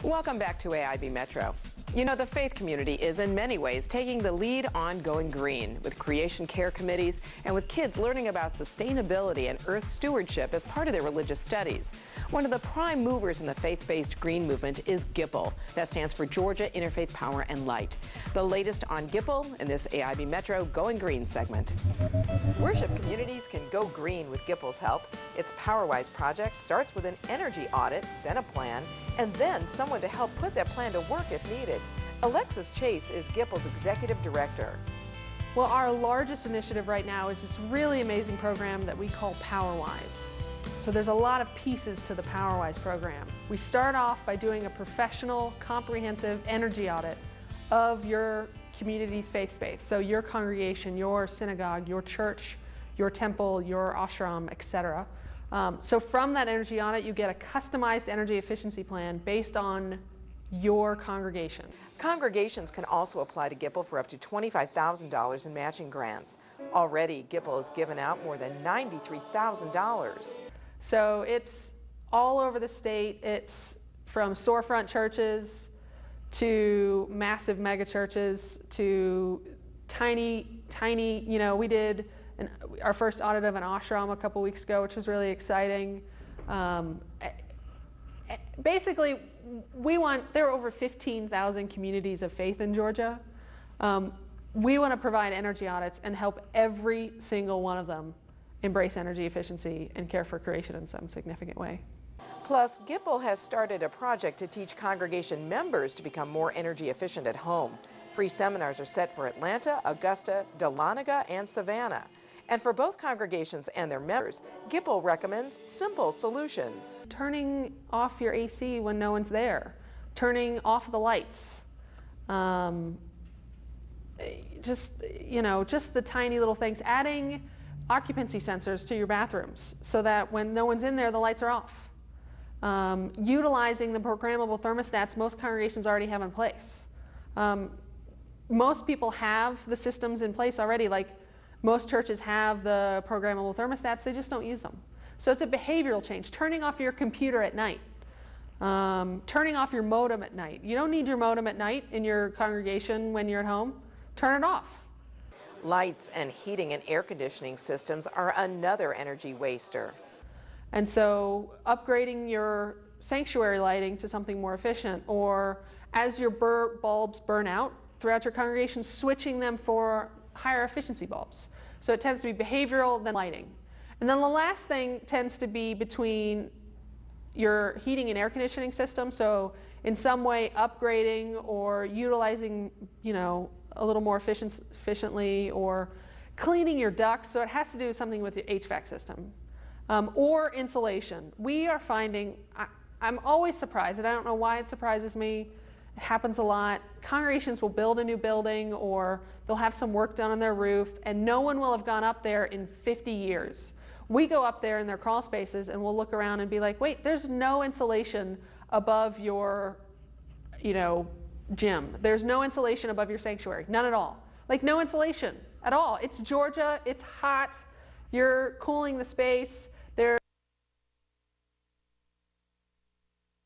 Welcome back to AIB Metro. You know, the faith community is in many ways taking the lead on going green, with creation care committees and with kids learning about sustainability and earth stewardship as part of their religious studies. One of the prime movers in the faith-based green movement is GIPL. That stands for Georgia Interfaith Power and Light. The latest on GIPL in this AIB Metro Going Green segment. Worship communities can go green with GIPL's help. Its PowerWise project starts with an energy audit, then a plan, and then someone to help put that plan to work if needed. Alexis Chase is GIPL's executive director. Well, our largest initiative right now is this really amazing program that we call PowerWise. So there's a lot of pieces to the PowerWise program. We start off by doing a professional, comprehensive energy audit of your community's faith space. So your congregation, your synagogue, your church, your temple, your ashram, etc. So from that energy audit, you get a customized energy efficiency plan based on your congregation. Congregations can also apply to GIPL for up to $25,000 in matching grants. Already, GIPL has given out more than $93,000. So it's all over the state. It's from storefront churches to massive mega churches to tiny, you know, we did our first audit of an ashram a couple weeks ago, which was really exciting. Basically, there are over 15,000 communities of faith in Georgia. We want to provide energy audits and help every single one of them embrace energy efficiency and care for creation in some significant way. Plus, GIPL has started a project to teach congregation members to become more energy efficient at home. Free seminars are set for Atlanta, Augusta, Dahlonega, and Savannah. And for both congregations and their members, GIPL recommends simple solutions. Turning off your AC when no one's there, turning off the lights, just the tiny little things, adding occupancy sensors to your bathrooms so that when no one's in there, the lights are off. Utilizing the programmable thermostats most congregations already have in place. Most people have the systems in place already, like most churches have the programmable thermostats, they just don't use them. So it's a behavioral change. Turning off your computer at night, turning off your modem at night. You don't need your modem at night in your congregation when you're at home. Turn it off. Lights and heating and air conditioning systems are another energy waster. And so upgrading your sanctuary lighting to something more efficient, or as your bulbs burn out throughout your congregation, switching them for higher efficiency bulbs. So it tends to be behavioral, then lighting. And then the last thing tends to be between your heating and air conditioning system. So in some way upgrading or utilizing, a little more efficiently, or cleaning your ducts. So it has to do something with the HVAC system. Or insulation. We are finding, I'm always surprised, and I don't know why it surprises me. It happens a lot. Congregations will build a new building, or they'll have some work done on their roof, and no one will have gone up there in 50 years. We go up there in their crawl spaces and we'll look around and be like, wait, there's no insulation above your, gym. There's no insulation above your sanctuary, none at all. Like no insulation at all. It's Georgia, it's hot, you're cooling the space.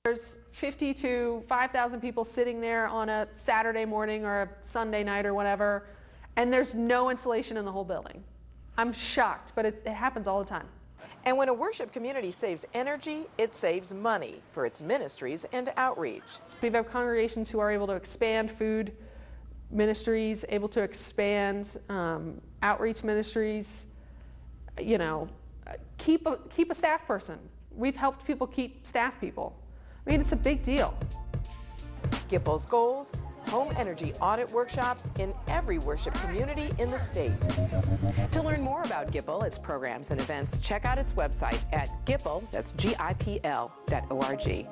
There's 50 to 5,000 people sitting there on a Saturday morning or a Sunday night or whatever, and there's no insulation in the whole building. I'm shocked, but it happens all the time. And when a worship community saves energy, it saves money for its ministries and outreach. We have congregations who are able to expand food ministries, able to expand outreach ministries, keep a staff person. We've helped people keep staff people. I mean, it's a big deal. GIPL's goals: home energy audit workshops in every worship community in the state. To learn more about GIPL, its programs and events, check out its website at GIPL, that's GIPL.org.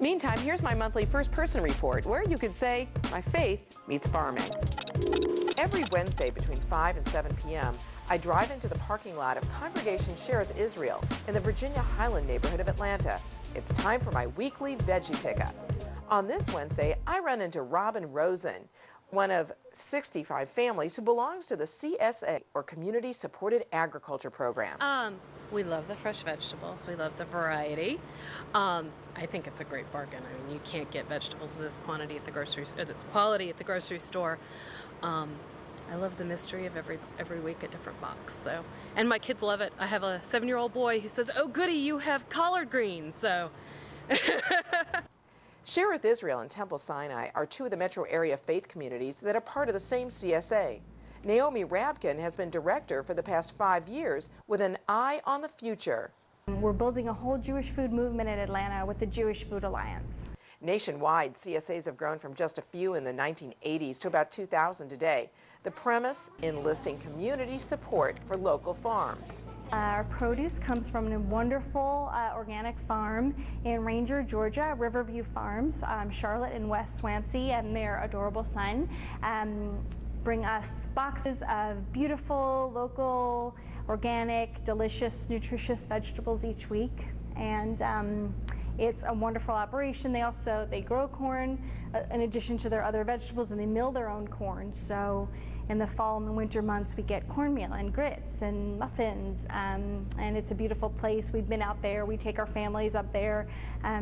Meantime, here's my monthly First Person Report, where you could say my faith meets farming. Every Wednesday between 5 and 7 p.m., I drive into the parking lot of Congregation Shearith Israel in the Virginia Highland neighborhood of Atlanta. It's time for my weekly veggie pickup. On this Wednesday, I run into Robin Rosen, one of 65 families who belongs to the CSA, or Community Supported Agriculture Program. We love the fresh vegetables. We love the variety. I think it's a great bargain. I mean, you can't get vegetables of this quantity at the grocery store, this quality at the grocery store. I love the mystery of every week a different box. So, and my kids love it. I have a 7-year-old boy who says, "Oh, goody, you have collard greens." So. Shearith Israel and Temple Sinai are two of the metro area faith communities that are part of the same CSA. Naomi Rabkin has been director for the past 5 years with an eye on the future. We're building a whole Jewish food movement in Atlanta with the Jewish Food Alliance. Nationwide, CSAs have grown from just a few in the 1980s to about 2,000 today. The premise, enlisting community support for local farms. Our produce comes from a wonderful organic farm in Ranger, Georgia, Riverview Farms, Charlotte and West Swansea, and their adorable son bring us boxes of beautiful, local, organic, delicious, nutritious vegetables each week. And it's a wonderful operation. They grow corn in addition to their other vegetables, and they mill their own corn. So in the fall and the winter months, we get cornmeal and grits and muffins, and it's a beautiful place. We've been out there. We take our families up there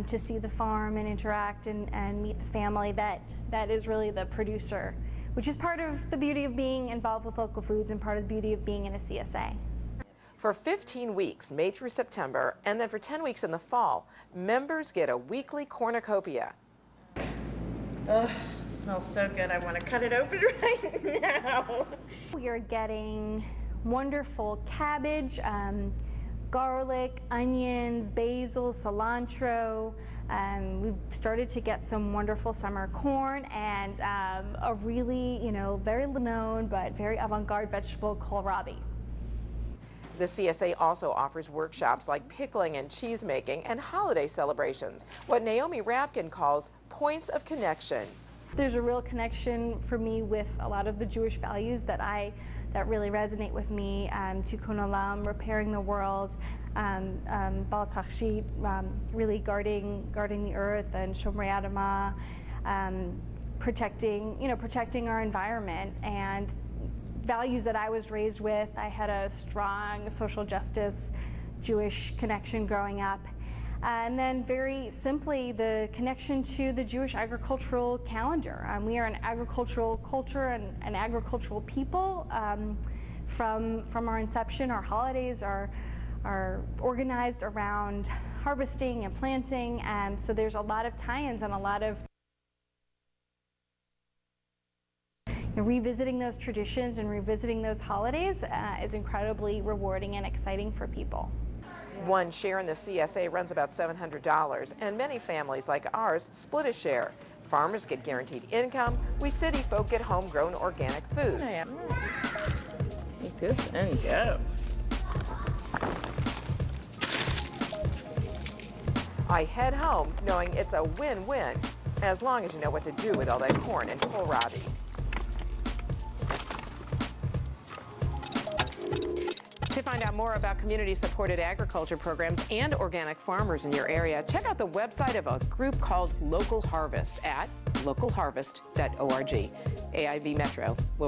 to see the farm and interact and meet the family that is really the producer, which is part of the beauty of being involved with local foods and part of the beauty of being in a CSA. For 15 weeks, May through September, and then for 10 weeks in the fall, members get a weekly cornucopia. Ugh, smells so good. I want to cut it open right now. We are getting wonderful cabbage, garlic, onions, basil, cilantro. We've started to get some wonderful summer corn and a really, very little known but very avant-garde vegetable, kohlrabi. The CSA also offers workshops like pickling and cheese making and holiday celebrations, what Naomi Rabkin calls points of connection. There's a real connection for me with a lot of the Jewish values that really resonate with me. Tikkun Olam, repairing the world, Bal Tachshit, really guarding the earth, and Shomrei Adamah, protecting our environment, and values that I was raised with. I had a strong social justice Jewish connection growing up. And then very simply, the connection to the Jewish agricultural calendar. We are an agricultural culture and an agricultural people. From our inception, our holidays are organized around harvesting and planting. So there's a lot of tie-ins and a lot of revisiting those traditions and revisiting those holidays is incredibly rewarding and exciting for people. One share in the CSA runs about $700, and many families like ours split a share. Farmers get guaranteed income. We city folk get homegrown organic food. Take this and go. I head home knowing it's a win-win, as long as you know what to do with all that corn and kohlrabi. To find out more about community-supported agriculture programs and organic farmers in your area, check out the website of a group called Local Harvest at localharvest.org. AIV Metro will